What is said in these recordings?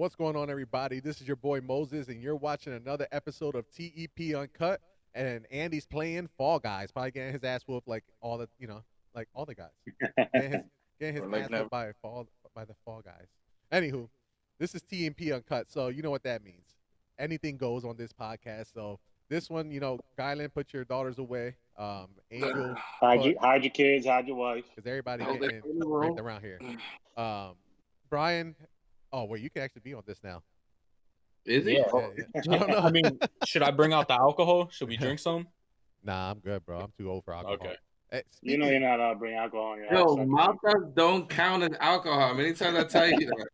What's going on, everybody? This is your boy Moses, and you're watching another episode of TEP Uncut. And Andy's playing Fall Guys, probably getting his ass whooped like all the, like all the guys, getting his getting his Or ass like whooped never. by the Fall Guys. Anywho, this is TEP Uncut, so you know what that means. Anything goes on this podcast. So this one, Kylan, put your daughters away. Angel, put Hide your kids, hide your wife. because everybody Oh, they getting in the raped room. around here. Um, Brian, oh wait, you can actually be on this now. Is he? Yeah. Yeah, yeah. I don't I know. mean, should I bring out the alcohol? Should we drink some? Nah, I'm good, bro. I'm too old for alcohol. Okay. Hey, You know you're speaking, not allowed to bring alcohol in your house. Yo, Sucker. Maltas don't count as alcohol. Many times I tell you that.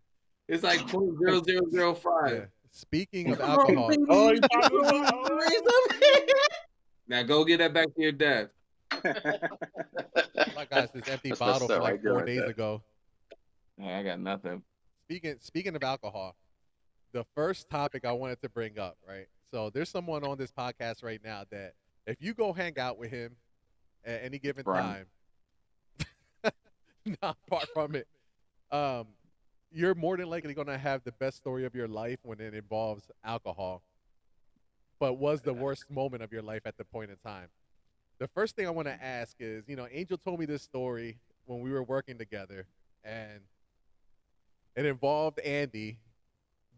It's like 0.0005. yeah. Speaking of Come on, alcohol, baby. Oh, you talking Come about? on, Oh, raise them. Now go get that back to your dad. I got this empty That's bottle messed up. from I like do 4 days that. ago. I got nothing. Speaking of alcohol, the first topic I wanted to bring up, right? So there's someone on this podcast right now that if you go hang out with him at any given Brian. time, not far from it, um, you're more than likely going to have the best story of your life when it involves alcohol. But was the worst moment of your life at the point in time? The first thing I want to ask is, Angel told me this story when we were working together, and it involved Andy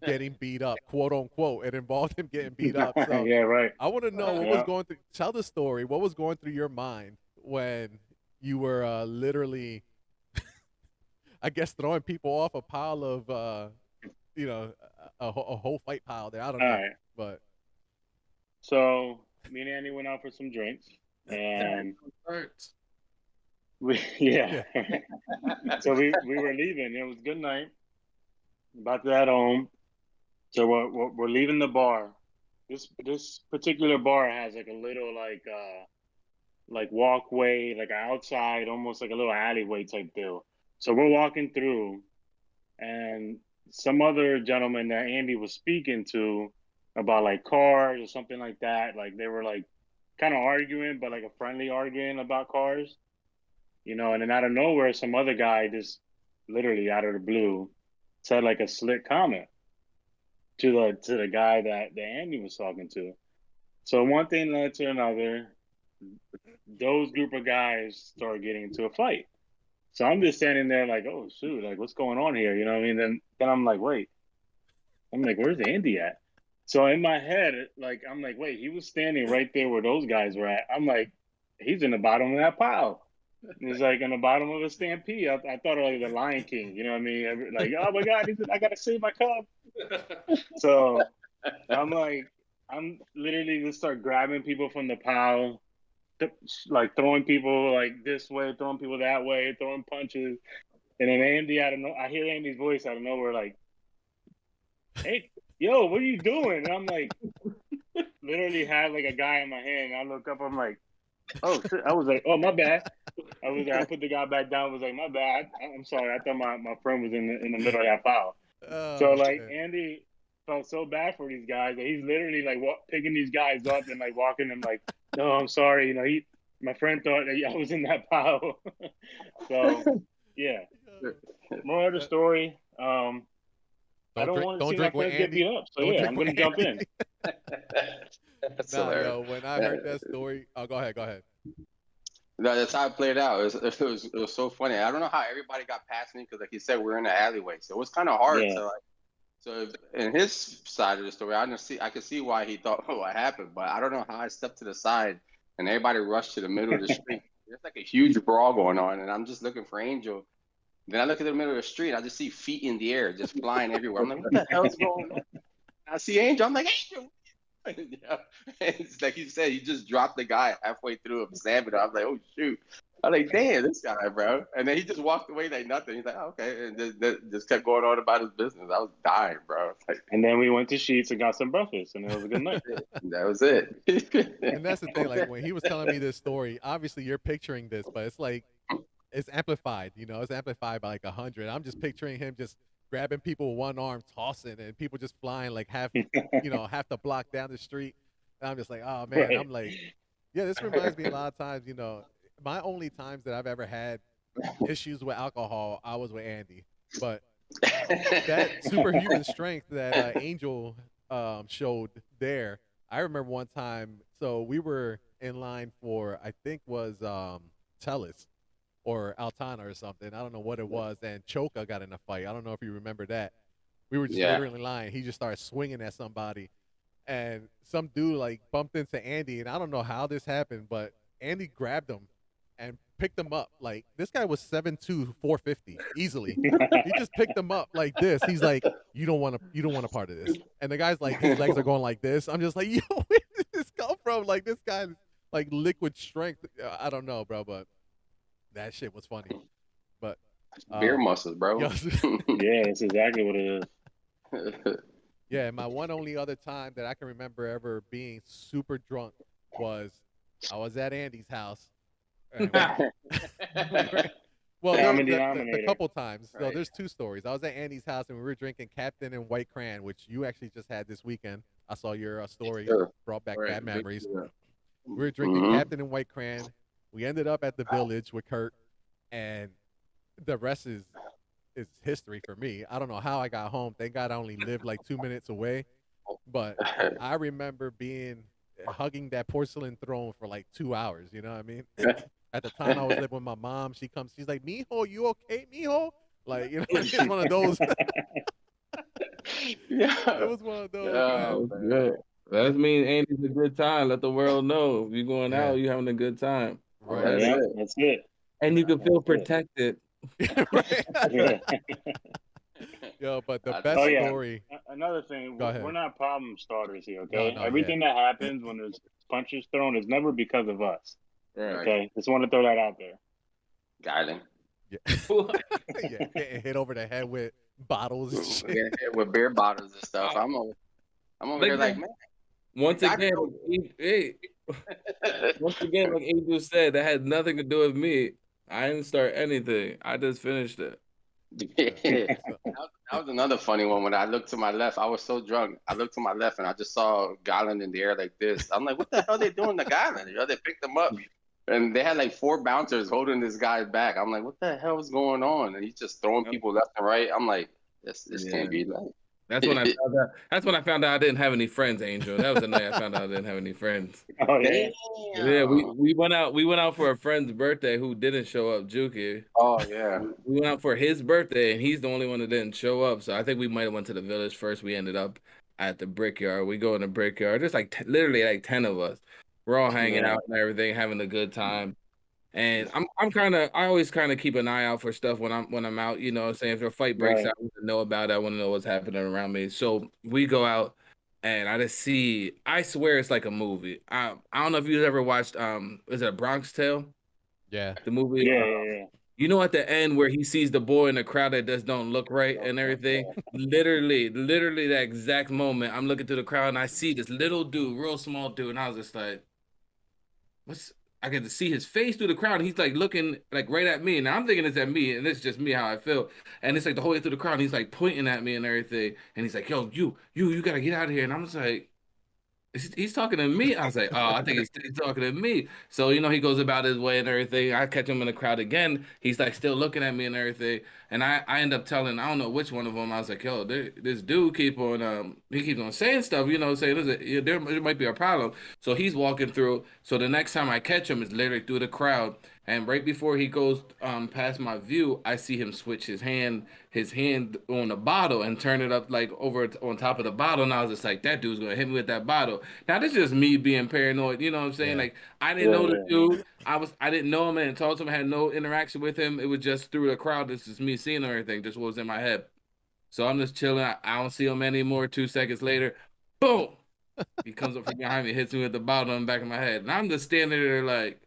getting beat up, quote unquote. It involved him getting beat up. So Yeah, right. I want to know what was Yeah. going through. Tell the story. What was going through your mind when you were literally, I guess, throwing people off a pile of, a whole fight pile there. I don't All know, right. but So me and Andy went out for some drinks, and Hurts. yeah. So we were leaving. It was good night. About to head home. So we're leaving the bar. This particular bar has like a little like walkway, like outside, almost like a little alleyway type deal. So we're walking through, and some other gentleman that Andy was speaking to about like cars or something like that. Like they were like kind of arguing, but like a friendly arguing about cars, And then out of nowhere, some other guy just literally out of the blue said like a slick comment to the guy that Andy was talking to. So one thing led to another. Those group of guys started getting into a fight. So I'm just standing there like, oh shoot, like what's going on here? You know what I mean? Then I'm like, wait. I'm like, where's Andy at? So in my head, like I'm like, wait, he was standing right there where those guys were at. I'm like, he's in the bottom of that pile. He's like in the bottom of a stampede. I thought of like the Lion King, you know what I mean? Like, oh my God, I gotta save my cub. So I'm like, I'm literally just start grabbing people from the pile, like throwing people like this way, throwing people that way, throwing punches. And then I hear Andy's voice out of nowhere, like, "Hey, yo, what are you doing?" And I'm like, literally had like a guy in my hand. And I look up, I'm like, oh shit. I was like, oh my bad. I put the guy back down. I was like, my bad. I'm sorry. I thought my friend was in the middle of that pile. So oh, like man. Andy felt so bad for these guys that he's literally like picking these guys up and like walking them like, no, I'm sorry. My friend thought that I was in that pile. So yeah, more of the story. I don't want to Don't see my drink with friends get Andy. beat up. So Don't yeah, drink I'm with gonna jump Andy. in. That's Nah, hilarious. yo, when I heard that story, oh, go ahead, go ahead. No, that's how it played out. It was so funny. I don't know how everybody got past me because, like you said, we're in the alleyway, so it was kind of hard Yeah. to like. So in his side of the story, I could see why he thought what happened, but I don't know how I stepped to the side and everybody rushed to the middle of the street. There's like a huge brawl going on, and I'm just looking for Angel. Then I look at the middle of the street, I just see feet in the air, just flying everywhere. I'm like, what the hell's going on? I see Angel. I'm like, Angel. Yeah. It's like you said, you just dropped the guy halfway through a slam. I was like, oh shoot. I'm like, damn, this guy, bro. And then he just walked away like nothing. He's like, oh, okay, and just kept going on about his business. I was dying, bro. Like, And then we went to Sheets and got some breakfast, and it was a good night. that was it. And that's the thing. Like when he was telling me this story, obviously you're picturing this, but it's like it's amplified. It's amplified by like 100. I'm just picturing him just grabbing people with one arm, tossing, and people just flying like half the block down the street. And I'm just like, oh man. Right. I'm like, yeah, this reminds me a lot of times. My only times that I've ever had issues with alcohol, I was with Andy. But that superhuman strength that Angel showed there. I remember one time, so we were in line for I think was Telus or Altana or something. I don't know what it was, and Choka got in a fight. I don't know if you remember that. We were just Yeah. literally in line. He just started swinging at somebody, and some dude like bumped into Andy, and I don't know how this happened, but Andy grabbed him and picked him up. Like this guy was 7'2", 450 easily. He just picked him up like this. He's like, you don't want a part of this. And the guy's like, his legs are going like this. I'm just like, yo, where did this come from? Like this guy's like liquid strength. I don't know, bro, but that shit was funny. But Beer muscles, bro. Yeah, that's exactly what it is. yeah, my one only other time that I can remember ever being super drunk was I was at Andy's house. Well, Common the denominator. couple times. So Right. there's two stories. I was at Andy's house and we were drinking Captain and White Cran, which you actually just had this weekend. I saw your story, Sure. brought back Right, bad memories. yeah. We were drinking Mhm. Captain and White Cran. We ended up at the Village with Kurt, and the rest is history for me. I don't know how I got home. Thank God I only lived like 2 minutes away, but I remember being hugging that porcelain throne for like 2 hours. You know what I mean? At the time, I was living with my mom. She comes, she's like, "Mijo, you okay, mijo?" Like, you know, it's one of those. Yeah. It was one of those, Oh, man. That's good. That means Andy's a good time. Let the world know if you're going Yeah. out, you're having a good time. Right. That's Yeah, it. that's it. And you can feel That's it. protected. Right. Yeah. Yo, but the I- best Oh yeah. story. Another thing, Go ahead. we're not problem starters here, okay? No, Everything that happens when there's punches thrown is never because of us. Right. Okay, just want to throw that out there. Got him. Yeah. Yeah, getting hit over the head with bottles and shit. Yeah, with beer bottles and stuff. I'm over here like, man. Once I again, know. hey, once again, like Angel said, that had nothing to do with me. I didn't start anything. I just finished it. Yeah. That was another funny one. When I looked to my left, I was so drunk. I looked to my left and I just saw Garland in the air like this. I'm like, what the hell are they doing to Garland? You know, they picked him up and they had like 4 bouncers holding this guy back. I'm like, what the hell is going on? And he's just throwing people left and right. I'm like, this can't be like. That's when I found out. That's when I found out I didn't have any friends, Angel. That was the night I found out I didn't have any friends. Oh yeah. Yeah, we went out for a friend's birthday who didn't show up, Juki. Oh yeah. We went out for his birthday, and he's the only one that didn't show up. So I think we might have went to the Village first. We ended up at the Brickyard. We go in the Brickyard. There's like literally like 10 of us. We're all hanging out and everything, having a good time. And I always kind of keep an eye out for stuff when I'm out. You know what I'm saying? If a fight breaks out, I want to know about it. I want to know what's happening around me. So we go out. And I just see, I swear it's like a movie. I don't know if you've ever watched, is it A Bronx Tale? Yeah. The movie. Yeah. You know, at the end where he sees the boy in the crowd that just don't look right and everything. Literally that exact moment. I'm looking through the crowd and I see this little dude, real small dude, and I was just like, I get to see his face through the crowd, and he's like looking like right at me. And I'm thinking it's at me, and it's just me how I feel. And it's like the whole way through the crowd, and he's like pointing at me and everything. And he's like, "Yo, you gotta get out of here." And I'm just like, he's talking to me. I was like, oh, I think he's talking to me. So, you know, he goes about his way and everything. I catch him in the crowd again. He's like still looking at me and everything. And I end up telling, I don't know which one of them. I was like, yo, this dude he keeps on saying stuff, you know, saying there might be a problem. So he's walking through. So the next time I catch him, it's literally through the crowd. And right before he goes past my view, I see him switch his hand on the bottle and turn it up like over on top of the bottle. And I was just like, that dude's gonna hit me with that bottle. Now this is just me being paranoid, you know what I'm saying? Yeah. Like I didn't know the dude. I didn't know him and talked to him. I had no interaction with him. It was just through the crowd. This is me seeing everything. Just what was in my head. So I'm just chilling. I don't see him anymore. 2 seconds later, boom, he comes up from behind me, hits me with the bottle on the back of my head, and I'm just standing there like,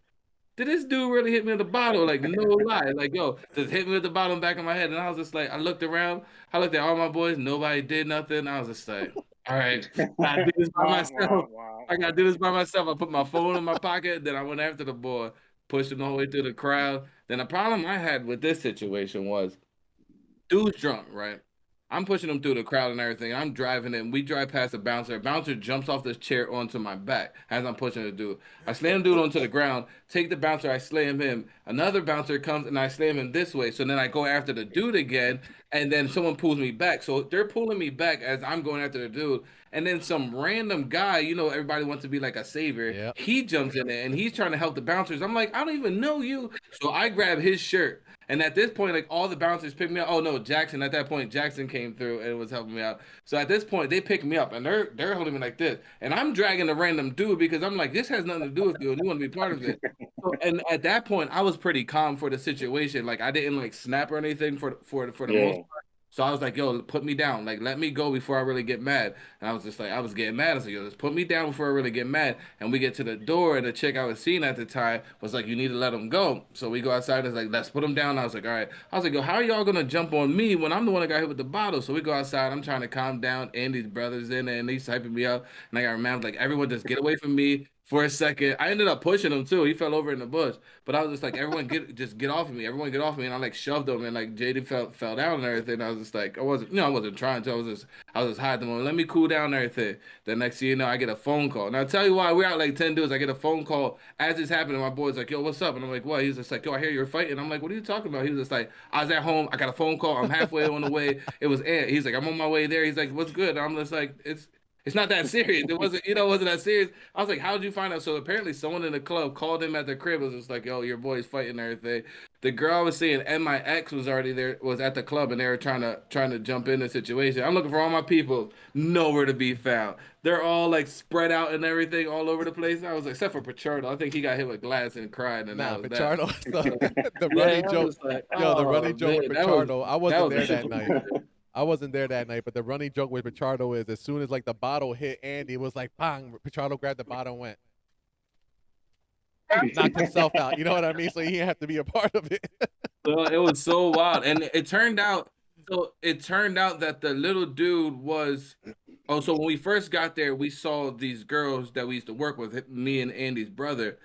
did this dude really hit me with the bottle? Like, no lie. Like, yo, just hit me with the bottle in the back of my head. And I was just like, I looked around. I looked at all my boys. Nobody did nothing. I was just like, all right, I gotta do this by myself. I gotta do this by myself. I put my phone in my pocket. Then I went after the boy, pushed him the whole way through the crowd. Then the problem I had with this situation was, dude's drunk, right? I'm pushing him through the crowd and everything. I'm driving it. We drive past a bouncer. A bouncer jumps off this chair onto my back as I'm pushing the dude. I slam the dude onto the ground, take the bouncer, I slam him. Another bouncer comes and I slam him this way. So then I go after the dude again. and then someone pulls me back. So they're pulling me back as I'm going after the dude, and then some random guy, everybody wants to be like a savior. Yep. He jumps in there and he's trying to help the bouncers. I'm like, I don't even know you. So I grab his shirt. And at this point, like all the bouncers pick me up. Oh no, Jackson. At that point, Jackson came through and was helping me out. So at this point, they pick me up and they're holding me like this, and I'm dragging a random dude because I'm like, this has nothing to do with you, and you want to be part of it. So, and at that point, I was pretty calm for the situation. Like I didn't like snap or anything for the most part. So I was like, yo, put me down. Like, let me go before I really get mad. And I was just like, I was getting mad. I was like, yo, just put me down before I really get mad. And we get to the door, and the chick I was seeing at the time was like, you need to let him go. So we go outside, and it's like, let's put him down. I was like, all right. I was like, yo, how are y'all going to jump on me when I'm the one that got hit with the bottle? So we go outside. I'm trying to calm down. Andy's brother's in there, and he's hyping me up. And I got reminded, like, everyone just get away from me for a second. I ended up pushing him, too. He fell over in the bush. But I was just like, everyone get off of me. Everyone get off of me. And I like shoved him, and like JD fell down and everything. I was just like, I wasn't trying to. I was just hiding them. Let me cool down and everything. The next thing you know, I get a phone call. Now I'll tell you why we're out like 10 dudes. I get a phone call as it's happening. My boy's like, yo, what's up? And I'm like, what? He's just like, yo, I hear you're fighting. I'm like, what are you talking about? He was just like, I was at home. I got a phone call. I'm halfway on the way. It was Ant. He's like, I'm on my way there. He's like, what's good? And I'm just like, it's not that serious. It wasn't that serious. I was like, how did you find out? So apparently someone in the club called him at the crib. It was just like, yo, your boy's fighting and everything. The girl I was seeing and my ex was already there, was at the club, and they were trying to jump in the situation. I'm looking for all my people, nowhere to be found. They're all like spread out and everything all over the place. I was like, except for Pachardo. I think he got hit with glass and cried, and Nah, that was Pachardo, the yeah, running I joke. was like, Yo, the oh running joke with man, Pachardo. I wasn't there a that night. I wasn't there that night, but the running joke with Pachardo is as soon as like the bottle hit Andy, it was like bang. Pachardo grabbed the bottle and went, knocked himself out. You know what I mean? So he didn't have to be a part of it. So it was so wild, and it turned out. So it turned out that the little dude was. Oh, so when we first got there, we saw these girls that we used to work with, me and Andy's brother.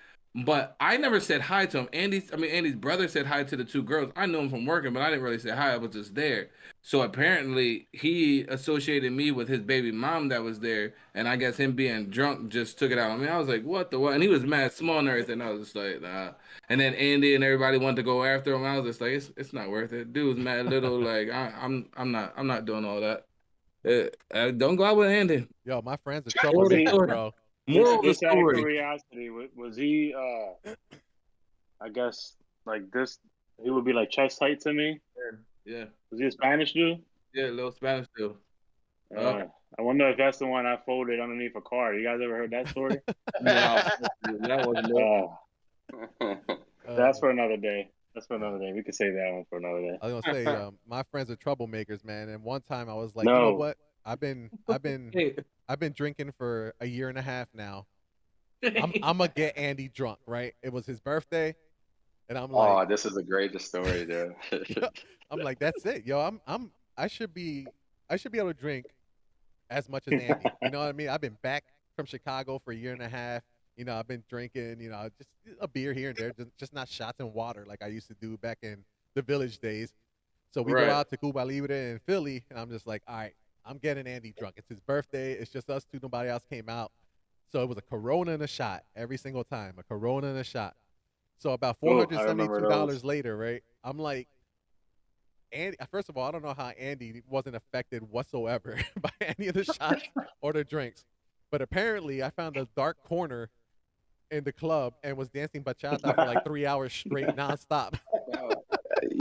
But I never said hi to him. Andy's brother said hi to the two girls. I knew him from working, but I didn't really say hi. I was just there. So apparently he associated me with his baby mom that was there, and I guess him being drunk just took it out on me. I was like, what the what? And he was mad small and everything. I was just like, nah. And then Andy and everybody wanted to go after him. I was just like, it's not worth it. Dude's mad little. Like I'm not doing all that. Don't go out with Andy. Yo, my friends are Was he- troublemakers, bro. Moral of the Just out of story. curiosity, was he? I guess like this, he would be like chest height to me. Yeah, Was he a Spanish dude? yeah, little Spanish dude. I wonder if that's the one I folded underneath a car. You guys ever heard that story? No, that wasn't it. That's for another day. That's for another day. We could save that one for another day. I was gonna say, my friends are troublemakers, man. And one time I was like, you know No. what? I've been drinking for a year and a half now. I'm gonna get Andy drunk, right? It was his birthday, and I'm Oh, like, this is a great story, dude. I'm like, that's it, yo. I should be able to drink as much as Andy. You know what I mean? I've been back from Chicago for a year and a half. You know, I've been drinking, you know, just a beer here and there, just not shots and water like I used to do back in the village days. So we Right. go out to Cuba Libre in Philly, and I'm just like, all right, I'm getting Andy drunk. It's his birthday. It's just us two. Nobody else came out. So it was a Corona and a shot every single time, a Corona and a shot. So about Oh, I remember $472 those. later, right? I'm like, Andy. First of all, I don't know how Andy wasn't affected whatsoever by any of the shots or the drinks, but apparently I found a dark corner in the club and was dancing bachata for like 3 hours straight, nonstop. Bro,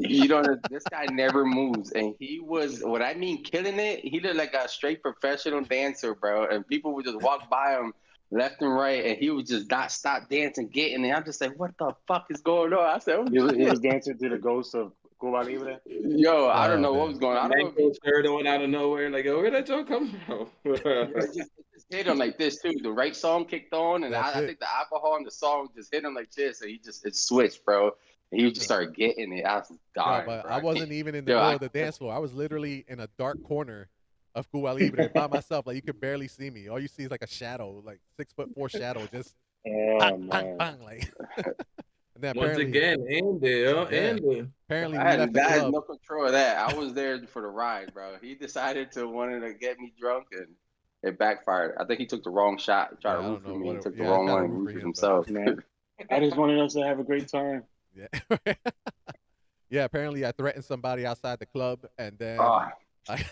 you know, this guy never moves, and he was what I mean, killing it. He looked like a straight professional dancer, bro. And people would just walk by him left and right, and he would just not stop dancing, getting it. I'm just like, what the fuck is going on? I said, oh, He shit. was dancing to the ghost of Cuba Libre. Yo, I don't Oh, know what man. was going on. I don't know if Mango shirt on out of nowhere. Like, where that joke come from? it just hit him like this too. The right song kicked on, and That's I it. think the alcohol and the song just hit him like this, and it switched, bro. And he just started getting it. I was Yo, dying, but bro. I wasn't even in the Yo, middle I- of the dance floor. I was literally in a dark corner of Cuba Libre by myself. Like you could barely see me. All you see is like a shadow, like 6'4" shadow, just Oh bang, bang, man. bang, like. And then Once apparently, again, Andy, Yeah. Andy. apparently I we had, left the I had club. no control of that. I was there for the ride, bro. He decided to wanted to get me drunk, and it backfired. I think he took the wrong shot. He tried Yeah, I to don't root for know me what and it- took the yeah, I wrong tried to one and root for rooted him, but- himself. Man, I just wanted us to have a great time. Yeah. Yeah, apparently I threatened somebody outside the club, and then Oh. I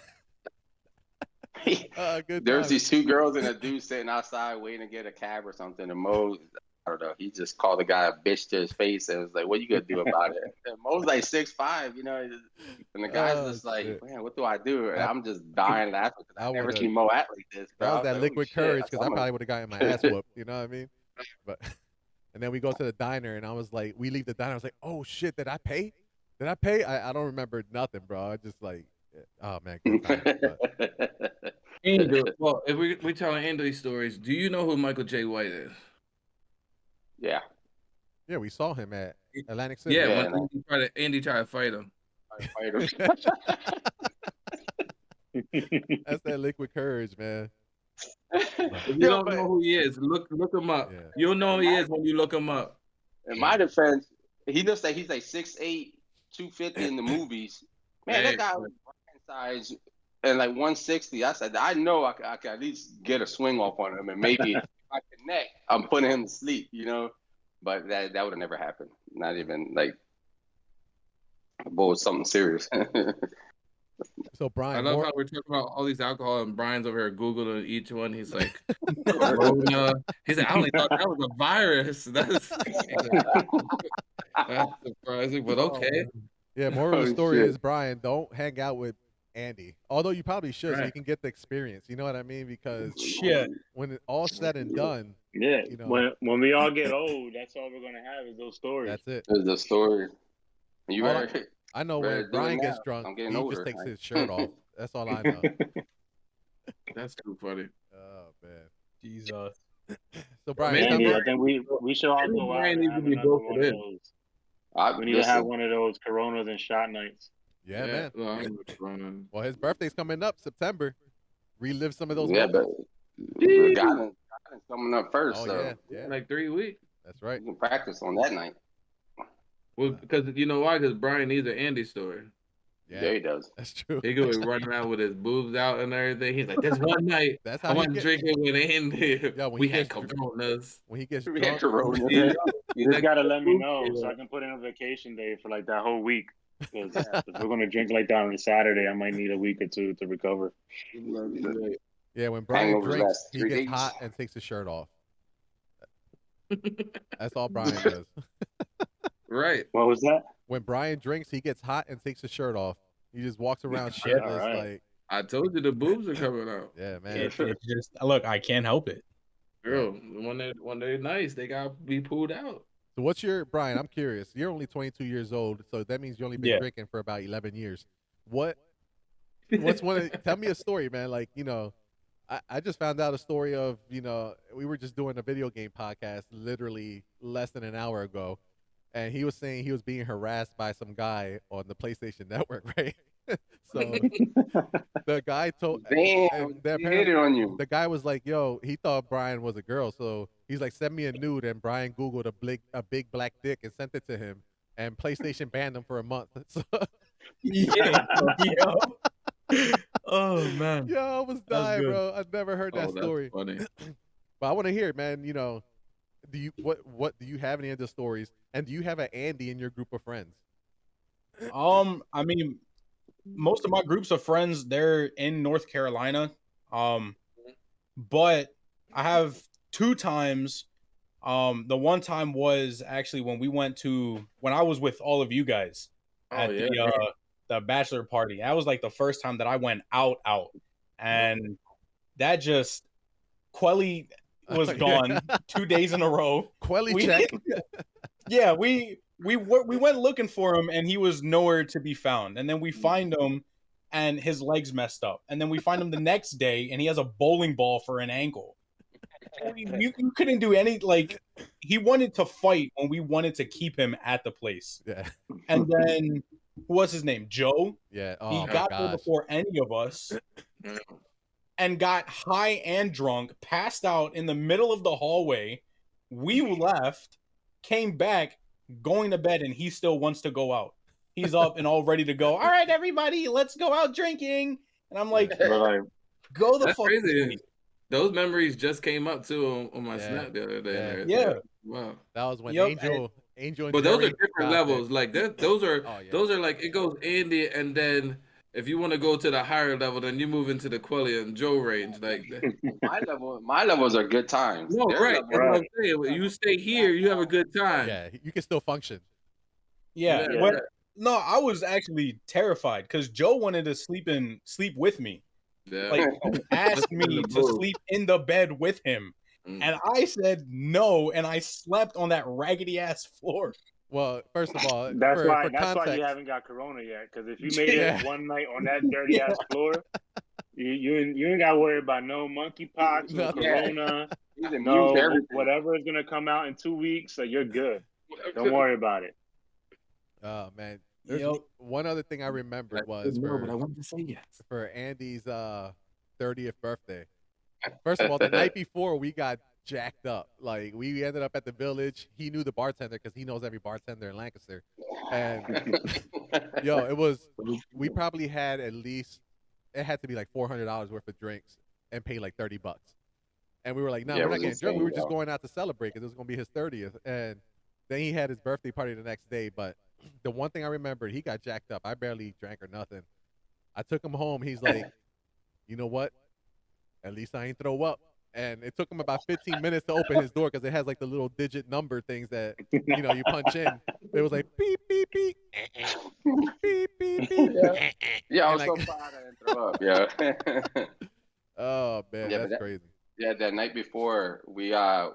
good There's time. these two girls and a dude sitting outside waiting to get a cab or something. And Mo, I don't know, he just called the guy a bitch to his face and was like, "What you gonna do about it?" And Mo's like 6'5", and the guy's Oh just like, shit! "Man, what do I do?" And I I'm just dying laughing because I I never would have. seen Mo act like this, That bro. I was was that like, "Oh liquid shit!" courage because I probably would have gotten my ass whooped. You know what I mean? But and then we go to the diner, and I was like, we leave the diner. I was like, oh shit, did I pay? Did I pay? I don't remember nothing, bro. I just like, oh man, good time. But Angel, well, if we telling Angel these stories, do you know who Michael J. White is? Yeah, yeah, we saw him at Atlantic City. Yeah, Yeah, when no. Andy tried to fight him. That's that liquid courage, man. But, If you Yo, don't but know who he is, look him up. yeah, You'll know in who he my, is when you look him up. in my defense, he looks like he's like 6'8", 250 in the movies. Man, that Hey, guy was Brian size and like 160. I said, I know I can at least get a swing off on him, and maybe if I connect, I'm putting him to sleep, But that would have never happened. Not even like, boy, was something serious. so I Brian, love more how we're talking about all these alcohol and Brian's over here Googling each one. He's like, Corona. He's like, I only thought that was a virus. That's surprising, but okay. yeah, more of the Oh story shit! is Brian, don't hang out with Andy. Although you probably should, so you Right. can get the experience. You know what I mean? Because Shit. when it all said and done, Yeah, you know, when we all get old, that's all we're gonna have is those stories. that's it. There's the story. You All better, I know better when do it Brian gets now. drunk, I'm getting he just older. takes his shirt off. That's all I know. That's too funny. Oh man. Jesus. So Brian, Maybe Andy, I Brian, think we should all maybe go out Brian and needs to have be another broken one of in. those. I We need to have listen. one of those Coronas and shot nights. yeah, man. Well, I don't know what's going on. Well, his birthday's coming up September. Relive some of those Yeah, but moments. the guidance coming up first, Oh so yeah, yeah. Like 3 weeks. That's right. you can practice on that night. Well, because you know why? Because Brian needs an Andy story. Yeah, Yeah, he does. that's true. He could be running around with his boobs out and everything. He's like, this one night That's I how he went get. drinking with Andy. Yeah, when We he had gets Coronas. when he gets We had drunk. Corona. Yeah. You just Like, gotta let me boobs, know yeah. so I can put in a vacation day for like that whole week. Because if we're gonna drink like that on a Saturday, I might need a week or two to recover. Yeah, when Brian Hangovers drinks, last he 3 gets days. hot and takes his shirt off. That's all Brian does. Right. What was that? When Brian drinks, he gets hot and takes his shirt off. He just walks around Shit. shirtless, All right. like, I told you the boobs are coming out. yeah, man. It's just look, I can't help it. Girl, when they're nice, they gotta be pulled out. So what's your Brian? I'm curious. You're only 22 years old, so that means you only been Yeah. drinking for about 11 years. What's one? Tell me a story, man. Like I just found out a story of we were just doing a video game podcast literally less than an hour ago, and he was saying he was being harassed by some guy on the PlayStation Network, right? So the guy told, Damn, and he hit apparently it on you. the guy was like, "Yo," he thought Brian was a girl, so he's like, "Send me a nude," and Brian Googled a big black dick and sent it to him, and PlayStation banned him for a month. So, Yeah. Oh man. yo, I was That's dying, good. bro. I never heard that Oh, story, that's funny. but I want to hear it, man. Do you what do you have any other stories, and do you have an Andy in your group of friends? I mean, most of my groups of friends, they're in North Carolina. But I have 2 times. The one time was actually when I was with all of you guys at the bachelor party. That was like the first time that I went out, and that just Quelly was gone 2 days in a row. Quelly check. Yeah, we went looking for him, and he was nowhere to be found. And then we find him, and his legs messed up. And then we find him the next day, and he has a bowling ball for an ankle. You couldn't do any, like, he wanted to fight when we wanted to keep him at the place. Yeah, And then what's his name? Joe. yeah. Oh He my got there gosh. before any of us and got high and drunk, passed out in the middle of the hallway. We left, came back, going to bed, and he still wants to go out. He's up and all ready to go. All right, everybody, let's go out drinking. And I'm like, We're like, go the That's fuck. crazy. Those memories just came up too on my Yeah. Snap the other day. Yeah. and Yeah. everything. Wow. That was when Yep, Angel Angel and But those are Jerry different got levels. there. Like those are Oh yeah. those are like it goes Andy, and then if you want to go to the higher level, then you move into the Quelly and Joe range. Like My levels are good times. no, Their right? That's levels, what Right. I'm saying. When you stay here, you have a good time. Yeah, you can still function. Yeah, Yeah. but no, I was actually terrified because Joe wanted to sleep with me. Yeah. Like he asked in the me to booth. sleep in the bed with him, Mm. and I said no, and I slept on that raggedy ass floor. Well, first of all, That's for why. for That's why you context, haven't got corona yet. Because if you made it Yeah. one night on that dirty ass floor, you ain't got to worry about no monkeypox, no Nothing. yeah, corona, he's immune to no everything. whatever is gonna come out in 2 weeks. So you're good. Don't worry about it. Oh man, there's Yep. one other thing I remembered was no, but I wanted to say yes. for Andy's 30th birthday. First of all, the night before we got jacked up. Like we ended up at the Village. He knew the bartender because he knows every bartender in Lancaster. And yo, it was we probably had at least it had to be like $400 worth of drinks and paid like $30. And we were like, no, Yeah, it we're not was getting drunk. We insane, were just yo. going out to celebrate because it was gonna be his 30th. And then he had his birthday party the next day. But the one thing I remembered, he got jacked up. I barely drank or nothing. I took him home. He's like, you know what? At least I ain't throw up. And it took him about 15 minutes to open his door because it has like the little digit number things that you punch in. It was like beep beep beep, beep beep beep. Yeah, I And was so like, proud I didn't throw up. Yeah. oh man, Yeah, that's crazy. Yeah, that night before we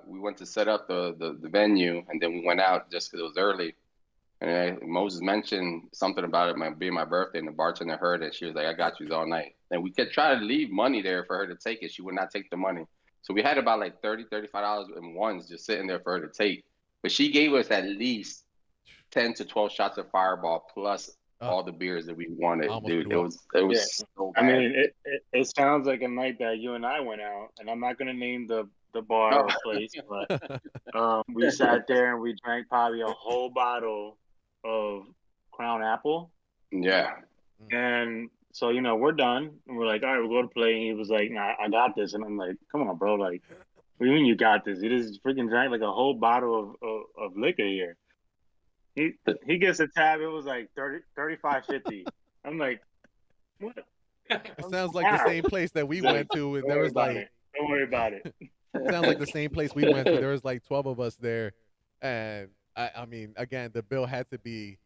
went to set up the venue, and then we went out just because it was early. And Moses mentioned something about it being my birthday, and the bartender heard it. She was like, "I got you all night." And we could try to leave money there for her to take it. She would not take the money. So we had about like $35 in ones just sitting there for her to take. But she gave us at least 10 to 12 shots of Fireball plus all the beers that we I wanted, almost dude. threw It up. was Yeah. so I bad. mean, it sounds like a night that you and I went out, and I'm not gonna name the bar or place, but we sat there and we drank probably a whole bottle of Crown Apple, Yeah. and so we're done, and we're like, all right, we'll go to play. And he was like, nah, I got this, and I'm like, come on, bro, like, what do you mean you got this? You just freaking drank like a whole bottle of liquor here. He gets a tab. It was like 35.50. I'm like, what? It sounds like the same place that we went to, and Don't there worry was about like, it. Don't worry about it. sounds like the same place we went to. There was like 12 of us there, and I mean, again, the bill had to be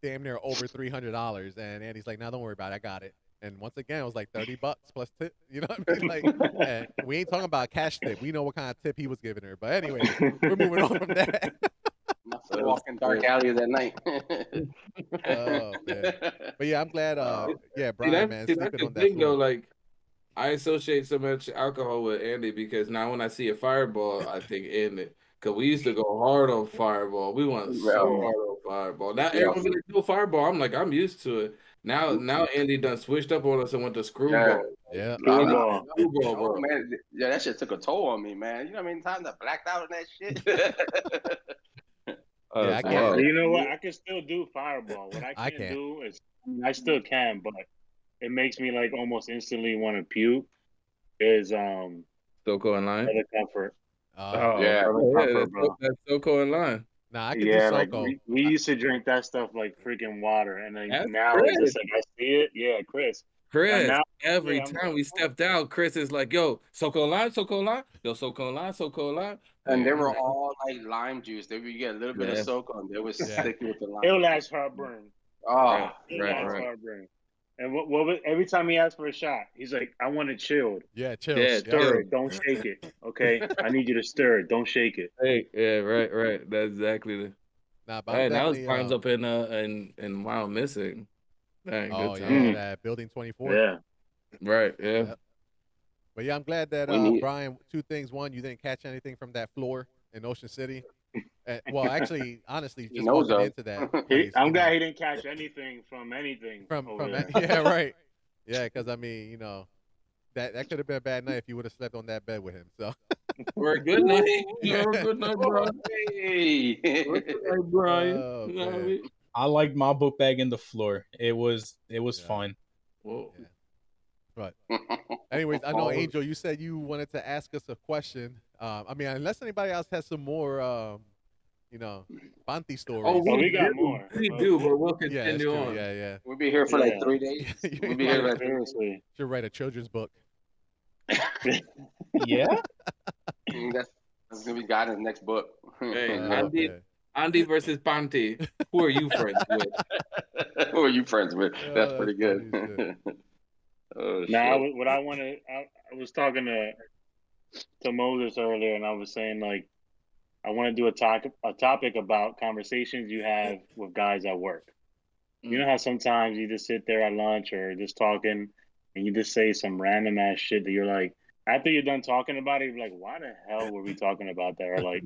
damn near over $300. And Andy's like, "No, don't worry about it. I got it." And once again, it was like $30 plus tip. You know what I mean? Like, and we ain't talking about cash tip. We know what kind of tip he was giving her. But anyways, we're moving on from that. Walking dark alleys at night. Oh man, but yeah, I'm glad. Yeah, See, Brian, man, that's sleeping the on that thing though. floor. Like I associate so much alcohol with Andy because now when I see a Fireball, I think Andy. Cause we used to go hard on Fireball. We went so Well, hard on Fireball. Now yeah. everyone's gonna do Fireball. I'm like, I'm used to it. Now Andy done switched up on us and went to Yeah. Screwball. Yeah. Screwball. Screwball, Oh bro. man, yeah, that shit took a toll on me, man. You know how many times I blacked out on that shit? Yeah, I That's can't. But wild. you know what? I can still do Fireball. What I I can't can't. do is, I still can, but it makes me like almost instantly want to puke. Is SoCo in line. Southern Comfort. Oh, Yeah. Southern yeah, Comfort, bro. that's SoCo in line. Nah, I could do Yeah, like Soko. we used to drink that stuff like freaking water, and then That's now it's Chris. just like I see it. Yeah, Chris. And Chris, now, every yeah, I'm time like, we stepped out, Chris is like, yo, SoCo line, SoCo line, yo, SoCo line, SoCo line. And they I'm were like, all like lime juice. They would get a little bit of yeah, SoCo, and they would Yeah. stick you with the lime. it'll last heartburn. Oh, It'll right, last right. heartburn. And what every time he asks for a shot, he's like, I want it chilled. Yeah, chill. Yeah, Yep. Stir chill. it, don't shake it. Okay, I need you to stir it, don't shake it. Hey, yeah, right. That's exactly the. Nah, but I'm Hey, now it's definitely. times up in Wild Missing. Dang, Oh good yeah, time. that building 24. Yeah. Right, yeah. Yep. But yeah, I'm glad that We need- Brian. Two things. One, you didn't catch anything from that floor in Ocean City. Well, actually, honestly, He just knows walking us. into that place. I'm glad he didn't catch anything from from over there. yeah, right. Yeah, because I mean, that could have been a bad night if you would have slept on that bed with him. So We're good night. Good night, Brian. Hey. Good night, Brian. Oh, You know what I man. mean? I liked my book bag in the floor. It was Yeah. fun. Whoa. Yeah. But anyways, I know Angel, you said you wanted to ask us a question. I mean, unless anybody else has some more, Panty stories. Oh, we got do. more. We do, but we'll yeah, that's continue true. on. Yeah. We'll be here for like 3 days. We'll be here Like, like 3 days. seriously. Should write a children's book. Yeah. That's gonna be Guy's next book. Hey, Oh, man. Andy versus Panty. Who are you friends with? Who are you friends with? Oh, That's that's pretty good. funny as Oh Now, shit. what I wanted, I was talking to Moses earlier, and I was saying like I want to do a topic about conversations you have with guys at work. You know how sometimes you just sit there at lunch or just talking, and you just say some random ass shit that you're like, after you're done talking about it, you're like, why the hell were we talking about that? Or like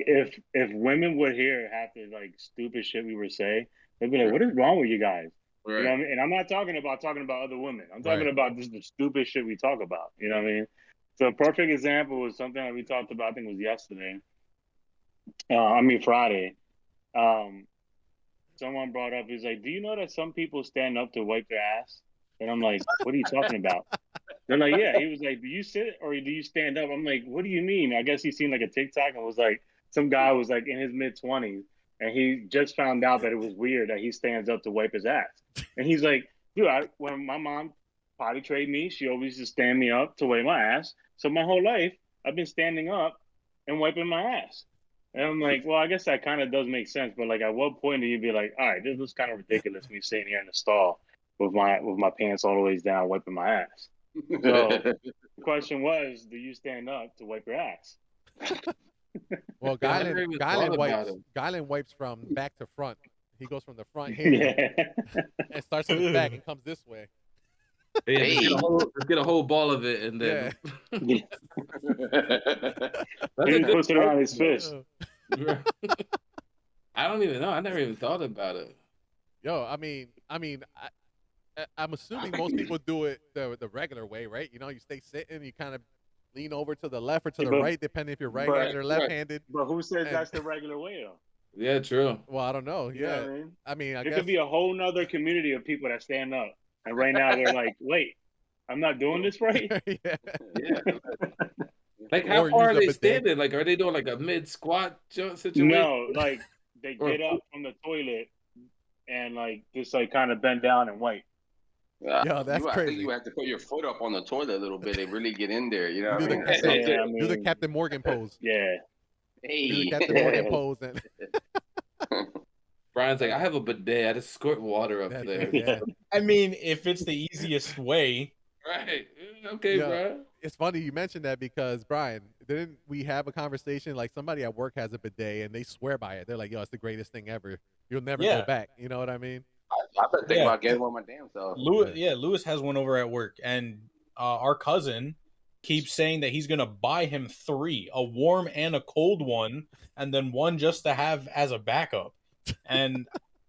if women would hear half the like stupid shit we were saying, they'd be like, what is wrong with you guys? You know what I mean? And I'm not talking about other women. I'm talking Right. about just the stupid shit we talk about. You know what I mean? So a perfect example was something that we talked about. I think it was yesterday. Friday. Someone brought up. He's like, "Do you know that some people stand up to wipe their ass?" And I'm like, "What are you talking about?" They're like, "Yeah." He was like, "Do you sit or do you stand up?" I'm like, "What do you mean?" I guess he seen like a TikTok and was like, some guy was like in his mid-20s and he just found out that it was weird that he stands up to wipe his ass. And he's like, "Dude, when my mom potty trained me, she always just stand me up to wipe my ass. So my whole life, I've been standing up and wiping my ass." And I'm like, well, I guess that kind of does make sense, but like, at what point do you be like, all right, this is kind of ridiculous, me sitting here in the stall with my pants all the way down, wiping my ass. So the question was, do you stand up to wipe your ass? Well, Yeah, I never even thought about it. Guyland wipes from back to front. He goes from the front here Yeah. and starts on his back and comes this way. Yeah, Hey. just get a whole ball of it and then Yeah. that's He a good puts it around his question, fist. though. I don't even know. I never even thought about it. Yo, I'm assuming most people do it the regular way, right? You stay sitting, you kind of lean over to the left or to the right, depending if you're right-handed or left-handed. But who says And- that's the regular way, though? Yeah, true. Well, I don't know. You know Yeah, what I mean? I mean, I There guess could be a whole nother community of people that stand up. And right now they're like, wait, I'm not doing this right? yeah. Yeah. Like, how Or far use are a they bidet. standing? Like, are they doing like a mid squat situation? No, like they Or- get up from the toilet and like just like kind of bend down and wipe. Yo, that's I think crazy. you have to put your foot up on the toilet a little bit and really get in there. You know Do what I the mean? Captain, Yeah, I do the mean, Captain Morgan pose. yeah. Do the Hey. Captain Morgan pose, and Brian's like, I have a bidet. I just squirt water up that, there. yeah. I mean, if it's the easiest way, Right. Okay, Yeah. bro. It's funny you mentioned that because Brian, didn't we have a conversation like somebody at work has a bidet and they swear by it? They're like, "Yo, it's the greatest thing ever. You'll never go Yeah. back." You know what I mean? I've been thinking Yeah. about getting one my damn self. Lewis has one over at work, and our cousin keeps saying that he's gonna buy him 3, a warm and a cold one, and then one just to have as a backup. And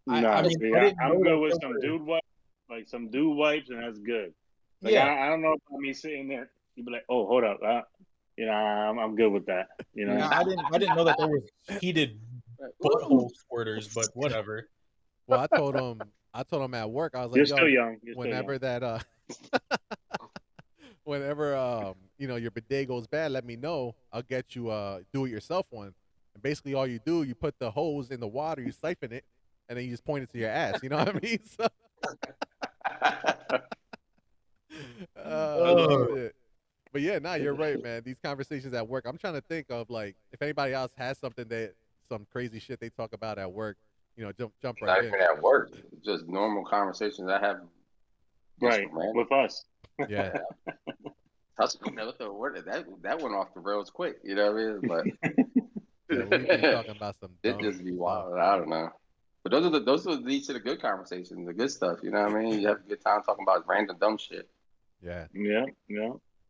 I mean, See, I didn't know I'm good that with there some were- dude wipes, like some dude wipes, and that's good. Like Yeah, I don't know if me sitting there, you'd be like, oh, hold up, I'm good with that. You know, I didn't know that there was heated butthole squirters, but whatever. Well, I told him at work, I was you're like, still "Yo, young. You're whenever that whenever your bidet goes bad, let me know. I'll get you do it yourself one." And basically all you do, you put the hose in the water, you siphon it, and then you just point it to your ass. You know what I mean? So, Oh. shit. But yeah, nah, you're right, man. These conversations at work, I'm trying to think of like if anybody else has something some crazy shit they talk about at work, jump Not right in. even at work. Just normal conversations I have. right random. with us. Yeah. That's what the word that went off the rails quick. You know what I mean? But Yeah, we be talking about some it dumb just be stuff. wild. I don't know. But those are the leads to the good conversations, the good stuff. You know what I mean? You have a good time talking about random dumb shit. Yeah. Yeah.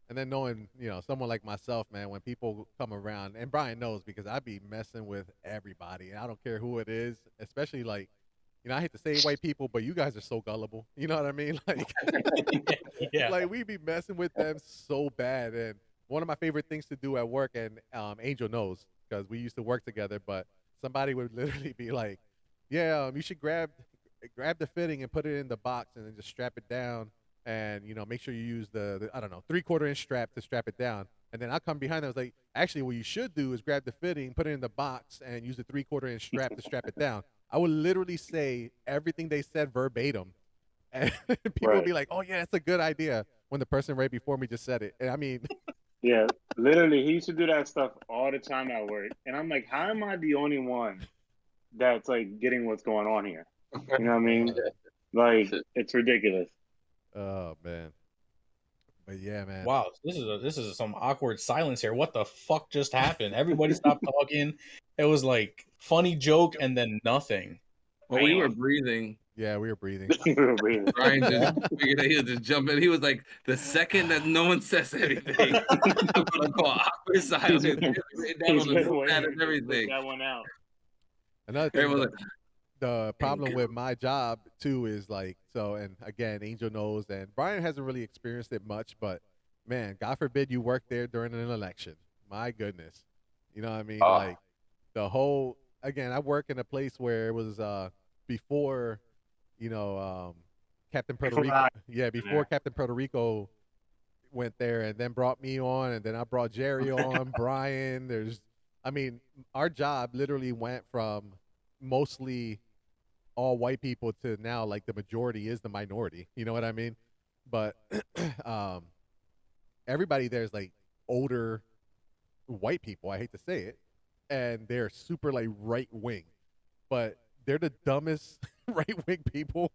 And then knowing, someone like myself, man, when people come around, and Brian knows because I be messing with everybody, and I don't care who it is, especially like, I hate to say white people, but you guys are so gullible. You know what I mean? Like, Yeah. like we be messing with them so bad. And one of my favorite things to do at work, and Angel knows because we used to work together, but somebody would literally be like, "Yeah, you should grab the fitting and put it in the box, and then just strap it down." And make sure you use the I don't know 3/4 inch strap to strap it down. And then I come behind them. I was like, actually, what you should do is grab the fitting, put it in the box, and use the 3/4 inch strap to strap it down. I would literally say everything they said verbatim, and people would be like, "Oh yeah, that's a good idea." When the person right before me just said it, and I mean, Yeah, literally, he used to do that stuff all the time at work, and I'm like, how am I the only one that's like getting what's going on here? You know what I mean? Like, it's ridiculous. oh man, but yeah, man. Wow, this is some awkward silence here. What the fuck just happened? Everybody stopped talking. It was like funny joke and then nothing. Well, we were breathing. Yeah, we were breathing. Brian just figured that he was just jumping. He was like, the second that no one says anything, I'm gonna call awkward silence. It's written down on the notepad and everything. That one out. Another thing, Everyone's the problem with my job too is like, so, and again, Angel knows, and Brian hasn't really experienced it much, but man, God forbid you work there during an election. My goodness, you know what I mean? Like the whole, again, I work in a place where it was before, you know, Captain Puerto Rico. Yeah, before Captain Puerto Rico went there, and then brought me on, and then I brought Jerry on, Brian. I mean, our job literally went from mostly all white people to now like the majority is the minority. You know what I mean? But um, everybody there is like older white people. I hate to say it, and they're super like right wing, but they're the dumbest right wing people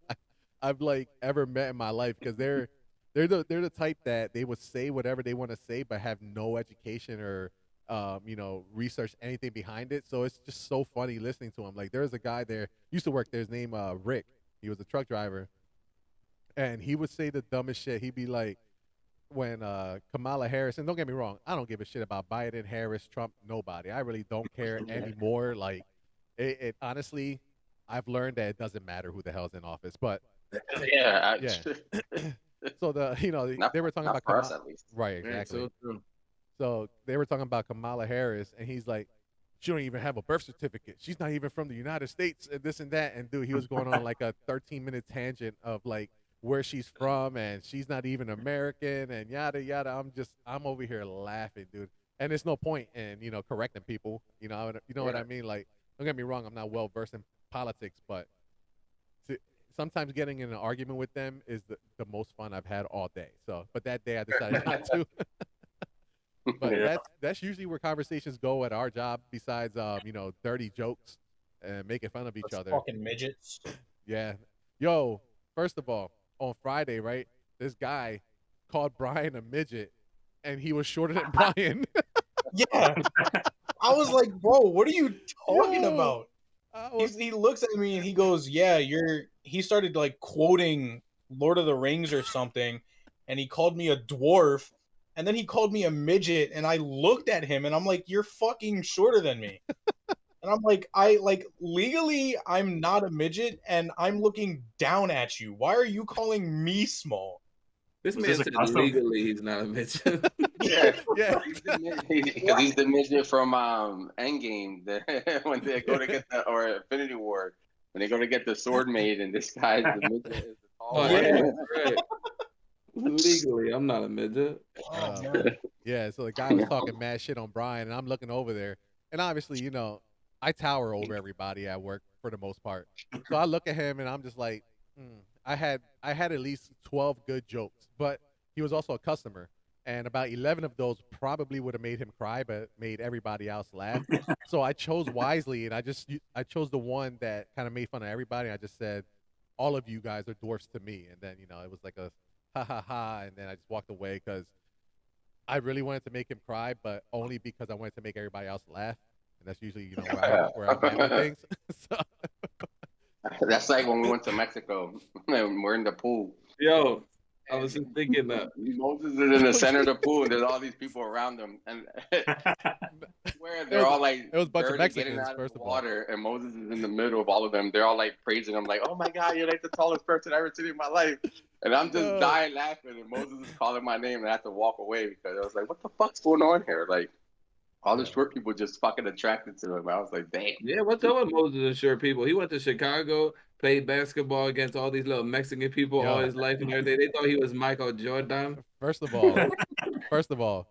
I've like ever met in my life because they're the type that they would say whatever they want to say, but have no education or you know, research anything behind it. So it's just so funny listening to him. Like there's a guy there used to work there. His name Rick. He was a truck driver, and he would say the dumbest shit. He'd be like, when Kamala Harris, and don't get me wrong, I don't give a shit about Biden, Harris, Trump, nobody. I really don't care anymore. Like it honestly, I've learned that it doesn't matter who the hell's in office, but Yeah. So they were talking about for us Kamala, at least. right? Exactly. so So they were talking about Kamala Harris, and he's like, she don't even have a birth certificate. She's not even from the United States, and this and that. And dude, he was going on like a 13-minute tangent of like where she's from, and she's not even American, and yada yada. I'm over here laughing, dude. And there's no point in correcting people. You know what I mean? Like, don't get me wrong, I'm not well versed in politics, but sometimes getting in an argument with them is the most fun I've had all day. So, but that day I decided not to. But that's usually where conversations go at our job. Besides, dirty jokes and making fun of each other. Fucking midgets. Yeah. Yo, first of all, on Friday, right? This guy called Brian a midget, and he was shorter than Brian. Yeah. I was like, bro, what are you talking about? was- He looks at me and he goes, yeah, he started like quoting Lord of the Rings or something, and he called me a dwarf, and then he called me a midget, and I looked at him and I'm like, you're fucking shorter than me. And I'm like, legally I'm not a midget, and I'm looking down at you. Why are you calling me small? this Was man this a said custom? legally he's not a midget. Yeah. Yeah. Because he's the midget from Endgame when they go to get or Infinity War when they go to get the sword made, and this guy's the midget is the tall Oh, one. yeah, right. Legally, I'm not a midget. Yeah, so the guy was talking mad shit on Brian, and I'm looking over there, and obviously, I tower over everybody at work for the most part. So I look at him, and I'm just like, I had at least 12 good jokes, but he was also a customer, and about 11 of those probably would have made him cry, but made everybody else laugh. So I chose wisely, and I chose the one that kind of made fun of everybody. I just said, all of you guys are dwarfs to me, and then it was like a ha ha ha, and then I just walked away because I really wanted to make him cry, but only because I wanted to make everybody else laugh, and that's usually where I'm at with things. So, That's like when we went to Mexico and we're in the pool. Yo, I was just thinking that. Moses is in the center of the pool, and there's all these people around him, and where they're all like it was a bunch of barely getting Mexicans, out of first the of all. water, and Moses is in the middle of all of them. They're all like praising him, like, "Oh my God, you're like the tallest person I've ever seen in my life," and I'm just dying laughing, and Moses is calling my name, and I have to walk away because I was like, "What the fuck's going on here?" Like, all the short people just fucking attracted to him. I was like, "Damn." Yeah, what's up with Moses and short people? He went to Chicago, played basketball against all these little Mexican people all his life and everything. They thought he was Michael Jordan. First of all,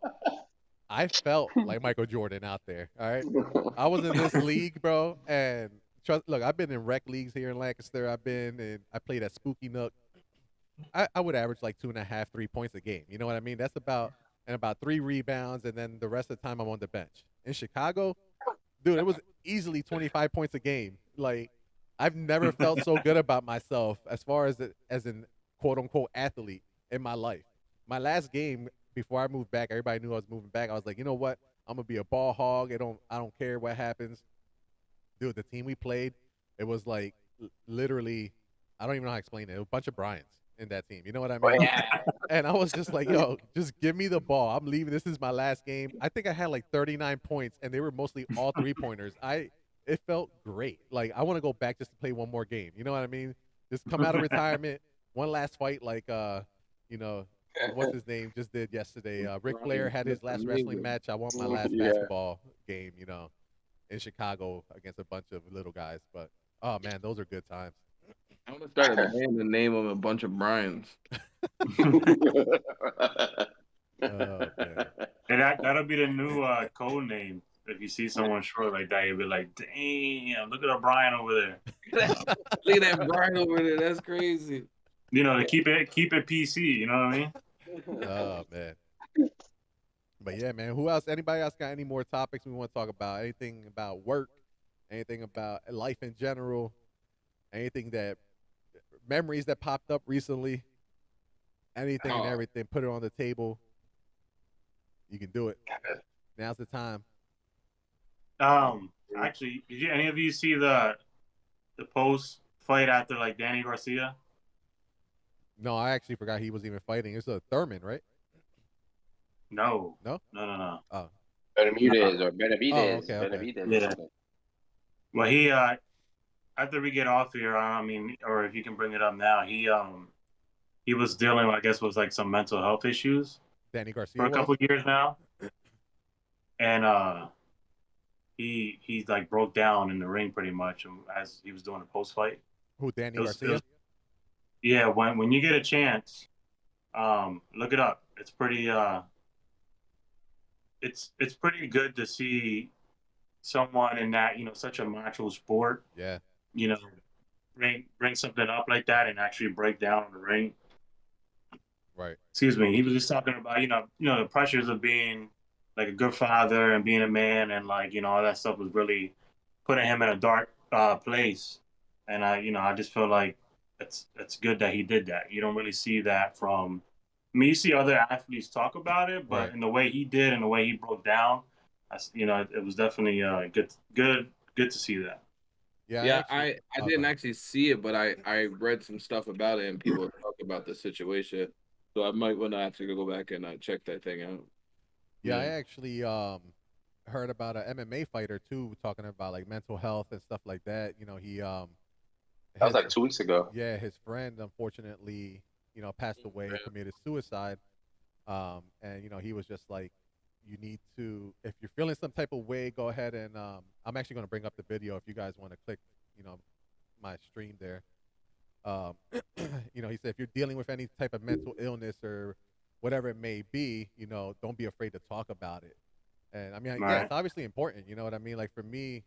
I felt like Michael Jordan out there. All right, I was in this league, bro, and look, I've been in rec leagues here in Lancaster. I played at Spooky Nook. I would average like 2.5, 3 points a game. You know what I mean? That's about 3 rebounds, and then the rest of the time I'm on the bench. In Chicago, dude, it was easily 25 points a game. Like I've never felt so good about myself as far as an quote unquote athlete in my life. My last game before I moved back, everybody knew I was moving back. I was like, you know what? I'm gonna be a ball hog. I don't care what happens. Dude, the team we played, it was like literally, I don't even know how to explain it. It was a bunch of Bryans in that team. You know what I mean? And I was just like, yo, just give me the ball. I'm leaving. This is my last game. I think I had like 39 points, and they were mostly all 3-pointers. It felt great. Like I want to go back just to play one more game. You know what I mean? Just come out of retirement, one last fight, like you know, what's his name just did yesterday. Ric Flair had his last wrestling match. I want my last Yeah. basketball game. In Chicago against a bunch of little guys. But oh man, those are good times. I'm gonna start a band and name them a bunch of Bryans. Oh man. And that'll be the new code name. If you see someone short like that, you'll be like, "Damn, look at O'Brien over there." Look at that Brian over there. That's crazy. To keep it PC. You know what I mean? Oh man. But yeah, man. Who else? Anybody else got any more topics we want to talk about? Anything about work? Anything about life in general? Anything that memories that popped up recently? Anything and everything. Put it on the table. You can do it. Now's the time. Actually, did any of you see the post fight after like Danny Garcia? No, I actually forgot he was even fighting. It's a Thurman, right? No. No? No. Oh. Benavidez or Benavidez. okay. Benavidez. Yeah. Well, he after we get off here, I mean, or if you can bring it up now, he was dealing, I guess, with like some mental health issues Danny Garcia for a was? couple of years now, and he like broke down in the ring pretty much as he was doing a post fight. Who, Danny Garcia? Yeah, when you get a chance, look it up. It's pretty it's pretty good to see someone in that, such a macho sport, Yeah. bring something up like that and actually break down in the ring. Right. Excuse me. He was just talking about, the pressures of being like a good father and being a man, and like, all that stuff was really putting him in a dark place. And I just feel like it's good that he did that. You don't really see that from. I mean, you see other athletes talk about it, but Right. in the way he did and the way he broke down, it was definitely good to see that. Yeah. I didn't actually see it, but I read some stuff about it and people talk about the situation. So I might want to actually go back and check that thing out. Yeah, I actually heard about an MMA fighter too, talking about like mental health and stuff like that. He That was like 2 weeks ago. Yeah, his friend unfortunately, passed away, committed suicide. And he was just like, you need to, if you're feeling some type of way, go ahead and I'm actually going to bring up the video if you guys want to click, my stream there. He said if you're dealing with any type of mental illness or whatever it may be, don't be afraid to talk about it. And I mean, Right. yeah, it's obviously important. You know what I mean? Like for me,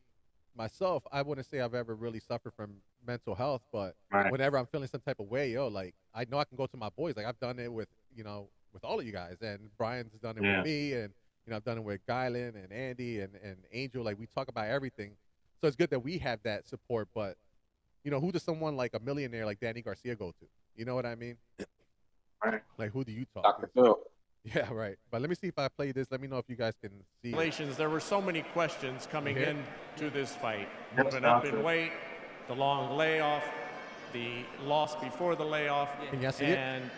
myself, I wouldn't say I've ever really suffered from mental health, but Right. whenever I'm feeling some type of way, like I know I can go to my boys. Like I've done it with, with all of you guys, and Brian's done it with me, and I've done it with Gylan and Andy and Angel. Like we talk about everything, so it's good that we have that support. But who does someone like a millionaire like Danny Garcia go to? You know what I mean? Right. Like who do you talk Dr. to? Phil. Yeah, right. But let me see if I play this. Let me know if you guys can see. There were so many questions coming Okay. in to this fight. Yes, Moving up in doctor. weight, the long layoff, the loss before the layoff. Can y'all see it? And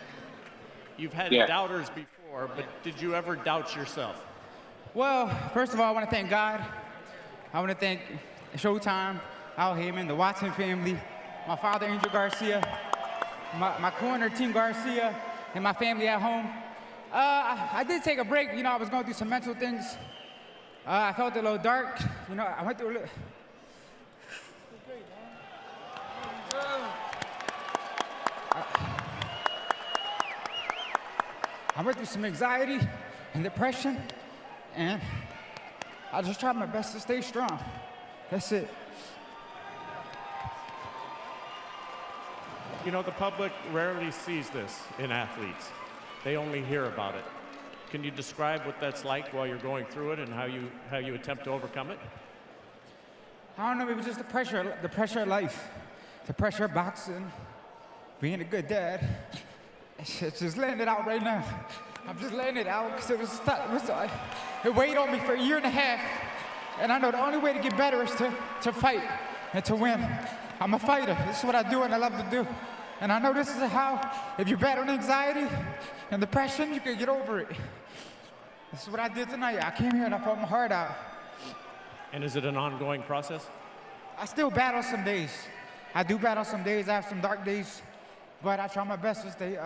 you've had Yeah. doubters before, but did you ever doubt yourself? Well, first of all, I want to thank God. I want to thank Showtime, Al Heyman, the Watson family, my father, Angel Garcia, my corner, Team Garcia, and my family at home. I did take a break. I was going through some mental things. I felt a little dark. I went through a little... I went through some anxiety and depression. And I just try my best to stay strong. That's it. You know, the public rarely sees this in athletes. They only hear about it. Can you describe what that's like while you're going through it and how you attempt to overcome it? I don't know, maybe just the pressure of life, the pressure of boxing, being a good dad. It's just letting it out right now. I'm just letting it out because it weighed on me for a year and a half. And I know the only way to get better is to fight and to win. I'm a fighter. This is what I do and I love to do. And I know this is how, if you're battling anxiety and depression, you can get over it. This is what I did tonight. I came here and I fought my heart out. And is it an ongoing process? I still battle some days. I do battle some days. I have some dark days. But I try my best to stay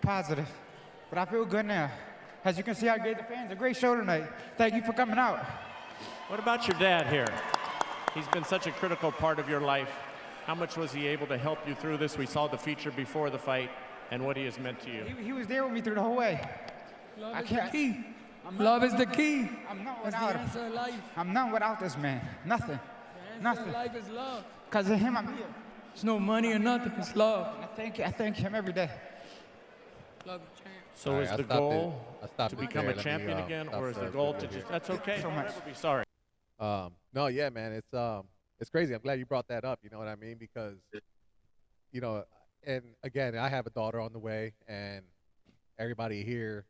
positive. But I feel good now. As you can see, I gave the fans a great show tonight. Thank you for coming out. What about your dad here? He's been such a critical part of your life. How much was he able to help you through this? We saw the feature before the fight and what he has meant to you. He was there with me through the whole way. Love is the key. Love is the key. I'm not That's without the him. answer of life. I'm not without this man. Nothing. The answer Nothing. of life is love. Because of him, I'm here. It's no money or nothing. It's love. And I thank him every day. Love the champ. So All is right, the I stopped goal it. I stopped to it become there. a Let me, champion again, stop or is the the goal to recording just, here. that's okay, So don't much. ever be sorry. No, yeah, man, it's crazy. I'm glad you brought that up. You know what I mean? Because, you know, and again, I have a daughter on the way, and everybody here.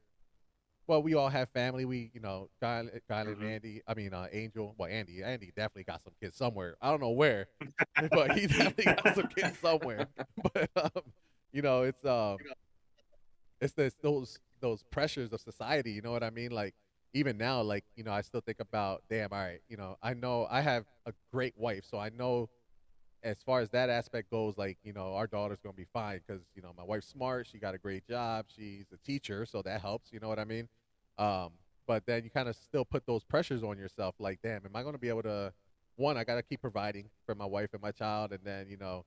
Well, we all have family. We, you know, Guy and Andy. I mean, Angel. Well, Andy definitely got some kids somewhere. I don't know where, but he definitely got some kids somewhere. But you know, it's those pressures of society. You know what I mean? Like even now, like you know, I still think about, damn, all right, you know, I know I have a great wife, so I know as far as that aspect goes, like you know, our daughter's gonna be fine because you know my wife's smart, she got a great job, she's a teacher, so that helps. You know what I mean? Um, but then you kind of still put those pressures on yourself, like, damn, am I gonna be able to? One, I gotta keep providing for my wife and my child, and then you know,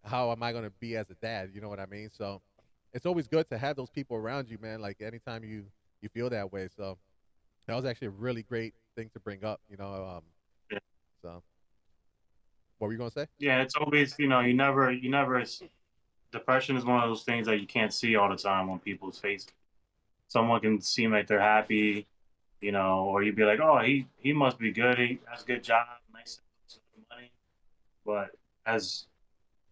how am I gonna be as a dad? You know what I mean? So it's always good to have those people around you, man. Like anytime you feel that way. So that was actually a really great thing to bring up. You know, Yeah. so. What were you gonna say? Yeah, it's always, depression is one of those things that you can't see all the time on people's faces. Someone can seem like they're happy, or you'd be like, oh, he must be good. He has a good job, nice money. But as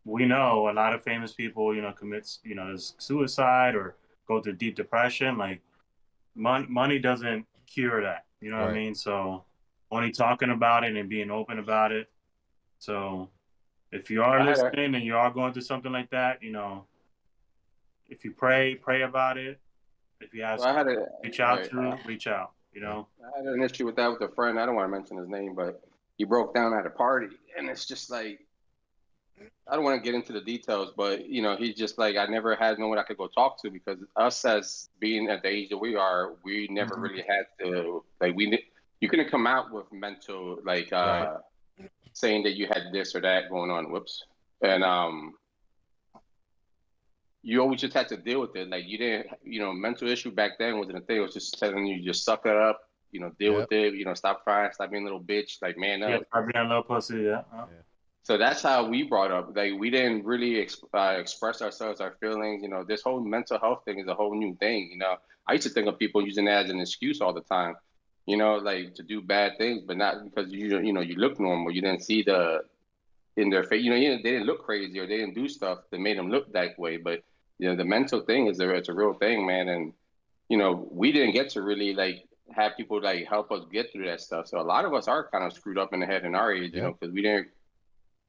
we know, a lot of famous people, commits, suicide or go through deep depression. Like money doesn't cure that. You know what I Right. mean? So only talking about it and being open about it. So if you are listening and you are going through something like that, if you pray about it. If you have So I had something a to reach out right. to, reach out. I had an issue with that with a friend. I don't want to mention his name, but he broke down at a party, and it's just like I don't want to get into the details, but he's just like I never had no one I could go talk to because us as being at the age that we are, we never Mhm. really had to like you couldn't come out with mental like Right. saying that you had this or that going on. Whoops, and you always just had to deal with it. Like you didn't, mental issue back then wasn't a thing. It was just telling you just suck it up, deal Yep. with it, stop crying, stop being a little bitch, like man Yeah, up. I've been a little pussy. Yeah. So that's how we brought up. Like we didn't really express ourselves, our feelings. This whole mental health thing is a whole new thing. I used to think of people using that as an excuse all the time. Like to do bad things, but not because you look normal. You didn't see the in their face. They didn't look crazy or they didn't do stuff that made them look that way. But the mental thing it's a real thing, man. And we didn't get to really like have people like help us get through that stuff. So a lot of us are kind of screwed up in the head in our age, Yeah. because we didn't.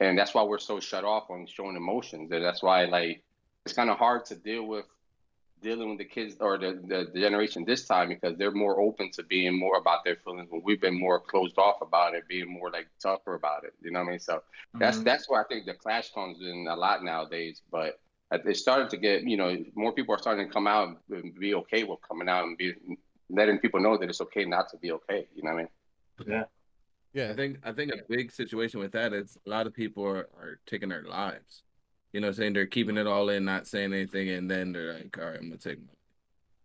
And that's why we're so shut off on showing emotions. And that's why like it's kind of hard to dealing with the kids or the generation this time because they're more open to being more about their feelings when we've been more closed off about it, being more like tougher about it. You know what I mean? So that's where I think the clash comes in a lot nowadays. But it started to get, more people are starting to come out and be okay with coming out and letting people know that it's okay not to be okay. You know what I mean? Yeah. Yeah. I think a big situation with that is a lot of people are taking their lives. You know what I'm saying? They're keeping it all in, not saying anything, and then they're like, all right, I'm gonna take my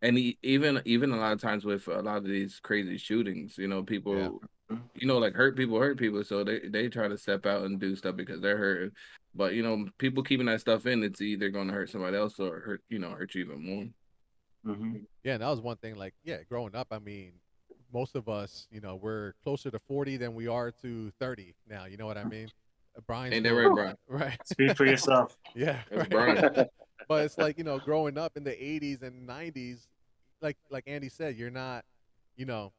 And even a lot of times with a lot of these crazy shootings, people, like hurt people. So they try to step out and do stuff because they're hurt. But people keeping that stuff in, it's either going to hurt somebody else or hurt you even more. Yeah, and that was one thing. Like, yeah, growing up, I mean, most of us, we're closer to 40 than we are to 30 now. You know what I mean? Brian's Ain't that still right, Brian? right. Speak for yourself. Yeah, That's right. Brian. But it's like growing up in the 80s and 90s, like Andy said, you're not, you know,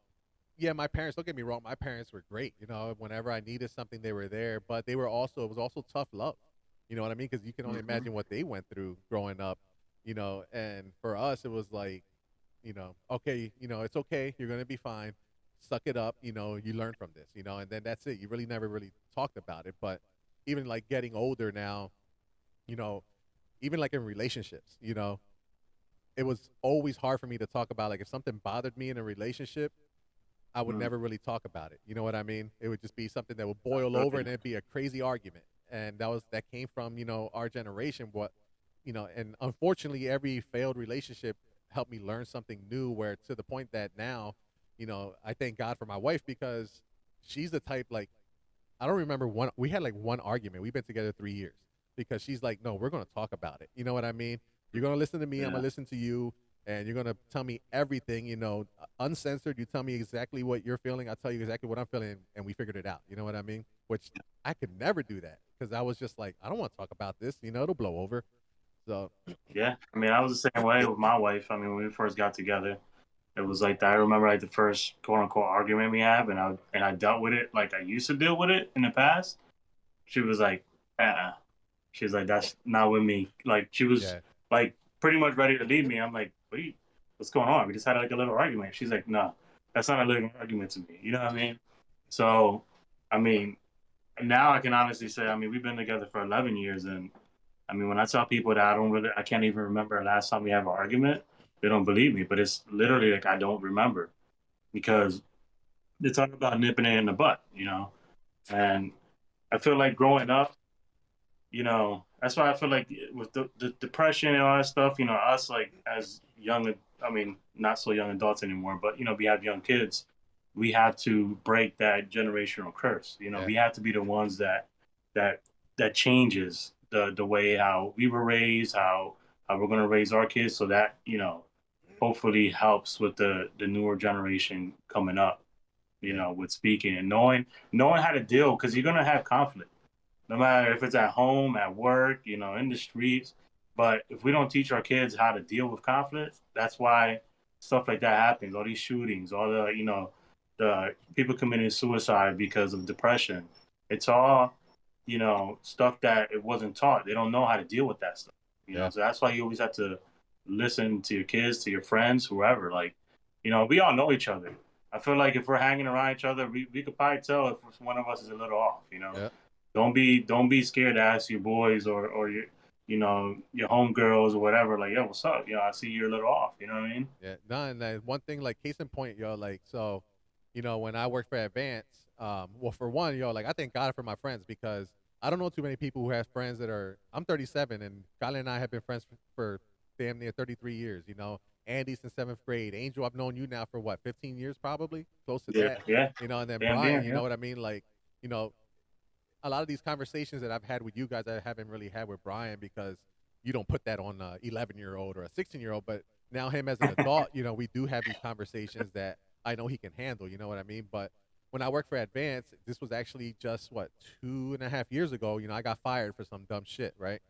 yeah, my parents. Don't get me wrong, my parents were great. Whenever I needed something, they were there. But they were also it was also tough love. You know what I mean? Because you can only imagine what they went through growing up. And for us, it was like, okay, it's okay. You're gonna be fine. Suck it up. You learn from this. And then that's it. You really never really talked about it. But even like getting older now, you know, even like in relationships, it was always hard for me to talk about. Like if something bothered me in a relationship, I would never really talk about it. You know what I mean? It would just be something that would boil over and it'd be a crazy argument. And that came from, our generation. And unfortunately every failed relationship helped me learn something new, where to the point that now, I thank God for my wife, because she's the type, like, I don't remember we had like one argument. We've been together 3 years, because she's like, no, we're going to talk about it. You know what I mean? You're going to listen to me. I'm going to listen to you. And you're going to tell me everything, uncensored. You tell me exactly what you're feeling. I tell you exactly what I'm feeling. And we figured it out. You know what I mean? Which I could never do that, because I was just like, I don't want to talk about this. It'll blow over. So, Yeah, I mean, I was the same way with my wife. I mean, when we first got together, it was like that. I remember like the first quote unquote argument we had, and I dealt with it like I used to deal with it in the past. She was like, She was like, that's not with me. Like she was yeah. like pretty much ready to leave me. I'm like, what's going on? We just had like a little argument. She's like, no, that's not a little argument to me. You know what I mean? So, I mean, now I can honestly say, I mean, we've been together for 11 years, and I mean, when I tell people that I can't even remember the last time we have an argument, they don't believe me. But it's literally like I don't remember, because they talk about nipping it in the butt. And I feel like growing up, that's why I feel like with the depression and all that stuff, us like as young, I mean, not so young adults anymore, but we have young kids. We have to break that generational curse. Yeah. We have to be the ones that that changes the way how we were raised, how we're going to raise our kids, so that hopefully helps with the newer generation coming up. With speaking and knowing how to deal, because you're going to have conflict, no matter if it's at home, at work, in the streets. But if we don't teach our kids how to deal with conflict, that's why stuff like that happens. All these shootings, all the people committing suicide because of depression. It's all, stuff that it wasn't taught. They don't know how to deal with that stuff. Yeah. So that's why you always have to listen to your kids, to your friends, whoever. Like, we all know each other. I feel like if we're hanging around each other, we could probably tell if one of us is a little off. Yeah. Don't be scared to ask your boys or your homegirls or whatever, like, yo, what's up? I see you're a little off. You know what I mean? Yeah. No, and one thing, like, case in point, like, so, when I worked for Advance, well, for one, like, I thank God for my friends, because I don't know too many people who have friends that I'm 37, and Kyle and I have been friends for damn near 33 years. Andy since 7th grade. Angel, I've known you now for what, 15 years, probably close to that. Yeah. And then Damn, Brian, damn, you yeah. know what I mean? Like, a lot of these conversations that I've had with you guys, I haven't really had with Brian, because you don't put that on a 11-year-old or a 16-year-old. But now him as an adult, we do have these conversations that I know he can handle. You know what I mean? But when I worked for Advance, this was actually just 2.5 years ago. I got fired for some dumb shit, right?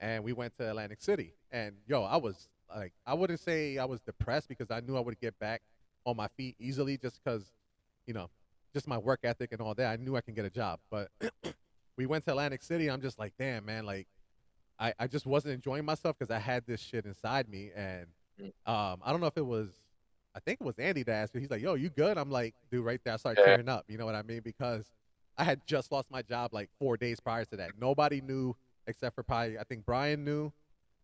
And we went to Atlantic City, and I was like, I wouldn't say I was depressed, because I knew I would get back on my feet easily, just because, you know, just my work ethic and all that. I knew I can get a job. But we went to Atlantic City. I'm just like, damn, man, like, I just wasn't enjoying myself, because I had this shit inside me. And I don't know if it was, I think it was Andy that asked me. He's like, yo, you good? I'm like, dude, right there, I started tearing up. You know what I mean? Because I had just lost my job like 4 days prior to that. Nobody knew except for probably, I think Brian knew,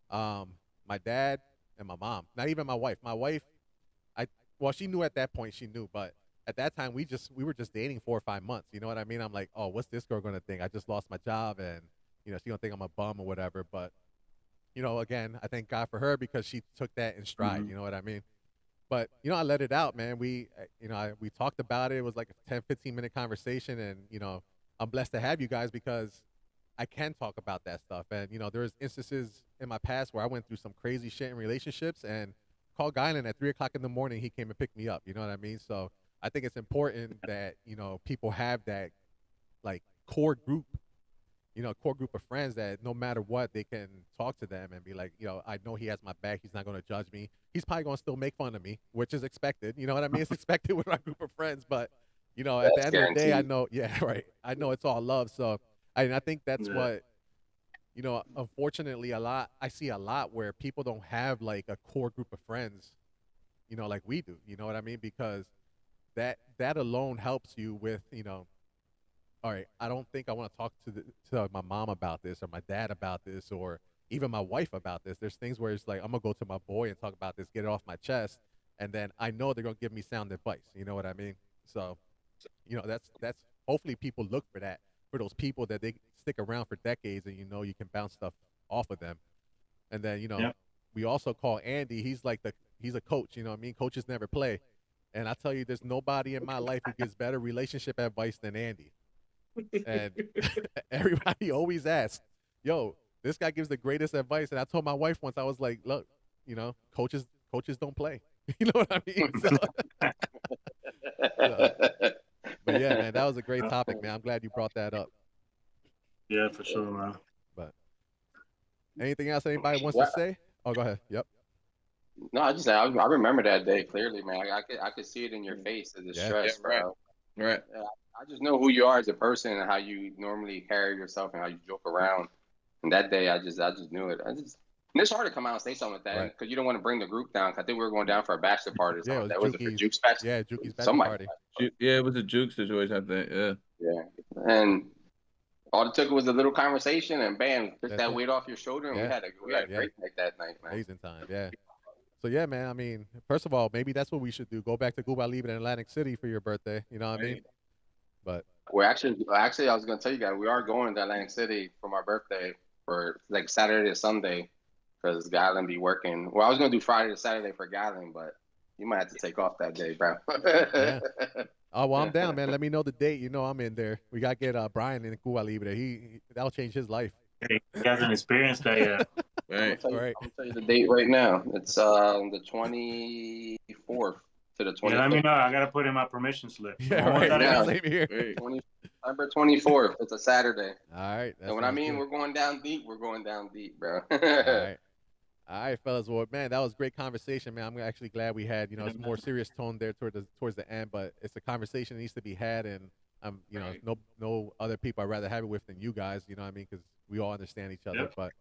my dad, and my mom. Not even my wife. My wife, well, she knew at that point. She knew, but at that time, we were just dating 4 or 5 months. You know what I mean? I'm like, oh, what's this girl gonna think? I just lost my job, and she gonna think I'm a bum or whatever. But again, I thank God for her because she took that in stride. Mhm. You know what I mean? But I let it out, man. We talked about it. It was like a 10, 15-minute conversation, and I'm blessed to have you guys because I can talk about that stuff. And there's instances in my past where I went through some crazy shit in relationships, and called Guyland at 3 o'clock in the morning. He came and picked me up. You know what I mean? So I think it's important that people have that like core group, core group of friends that no matter what, they can talk to them and be like, I know he has my back. He's not going to judge me. He's probably going to still make fun of me, which is expected. You know what I mean? It's expected with our group of friends. But, at the That's end of the day, I guaranteed. know, yeah, right. I know it's all love. So I think that's what, unfortunately, I see a lot where people don't have like a core group of friends, like we do. You know what I mean? Because that alone helps you with, all right, I don't think I want to talk to my mom about this or my dad about this or even my wife about this. There's things where it's like I'm gonna go to my boy and talk about this, get it off my chest, and then I know they're gonna give me sound advice. You know what I mean? So, that's hopefully people look for that, for those people that they stick around for decades and you can bounce stuff off of them. And then Yep. we also call Andy. He's a coach. You know what I mean? Coaches never play. And I tell you, there's nobody in my life who gives better relationship advice than Andy. And everybody always asks, "Yo, this guy gives the greatest advice." And I told my wife once, I was like, "Look, coaches don't play." You know what I mean? But yeah, man, that was a great topic, man. I'm glad you brought that up. Yeah, for sure, man. But anything else anybody wants to Well, say? Oh, go ahead. Yep. no, I remember that day clearly, man. I could see it in your face, the Yeah. distress, Yeah, right. bro. Right. Yeah, I just know who you are as a person and how you normally carry yourself and how you joke around. And that day, I just knew it. And it's hard to come out and say something like that Right. because you don't want to bring the group down. 'Cause I think we were going down for a bachelor party or Yeah, something it like was that. Was it for Juki's. Juke's bachelor? Yeah, Juki's bachelor Somebody. party. Yeah, it was a juke situation, I think. Yeah. Yeah. And all it took was a little conversation, and bam, took That's that it. weight off your shoulder, and Yeah. we had a Yeah. great night that night, man. Amazing time. Yeah. So yeah, man. I mean, first of all, maybe that's what we should do. Go back to Cuba Libre in Atlantic City for your birthday. You know what I mean? But We're actually, I was gonna tell you guys, we are going to Atlantic City for my birthday for like Saturday to Sunday, because Guyland be working. Well, I was gonna do Friday to Saturday for Guyland, but you might have to take off that day, bro. yeah. Oh well, I'm down, man. Let me know the date. I'm in there. We gotta get Brian in Cuba Libre. That'll change his life. Hey, he hasn't experienced that yet. Right. All right. I'm gonna tell you the date right now. It's the 24th to the Yeah, let me 25th. know. I gotta put in my permission slip. Yeah, When was right. that Yeah. again? Same here. Right. December 24th. It's a Saturday. All right. That And when I sounds mean good. we're going down deep, we're going down deep, bro. All right. All right, fellas. Well, man, that was great conversation, man. I'm actually glad we had, it's more serious tone there towards the end, but it's a conversation that needs to be had, and Right. no other people I'd rather have it with than you guys. You know what I mean? Because we all understand each other. Yep. But,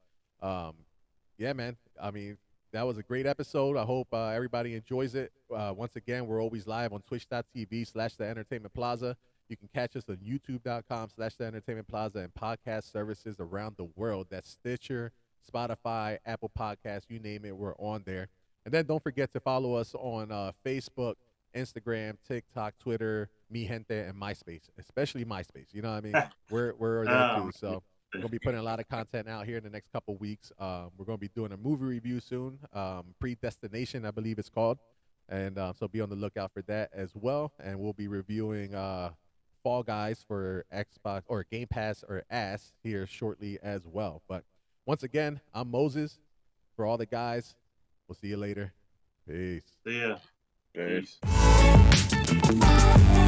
yeah, man. I mean, that was a great episode. I hope everybody enjoys it. Once again, we're always live on twitch.tv/the Entertainment Plaza. You can catch us on youtube.com/the Entertainment Plaza and podcast services around the world. That's Stitcher, Spotify, Apple Podcasts, you name it, we're on there. And then don't forget to follow us on Facebook, Instagram, TikTok, Twitter, Mi Gente, and MySpace, especially MySpace. You know what I mean? We're there too. So we're gonna be putting a lot of content out here in the next couple weeks. We're gonna be doing a movie review soon, Predestination, I believe it's called, and so be on the lookout for that as well. And we'll be reviewing Fall Guys for Xbox or Game Pass or Ass here shortly as well. But once again, I'm Moses. For all the guys, we'll see you later. Peace. See ya. Peace. Peace.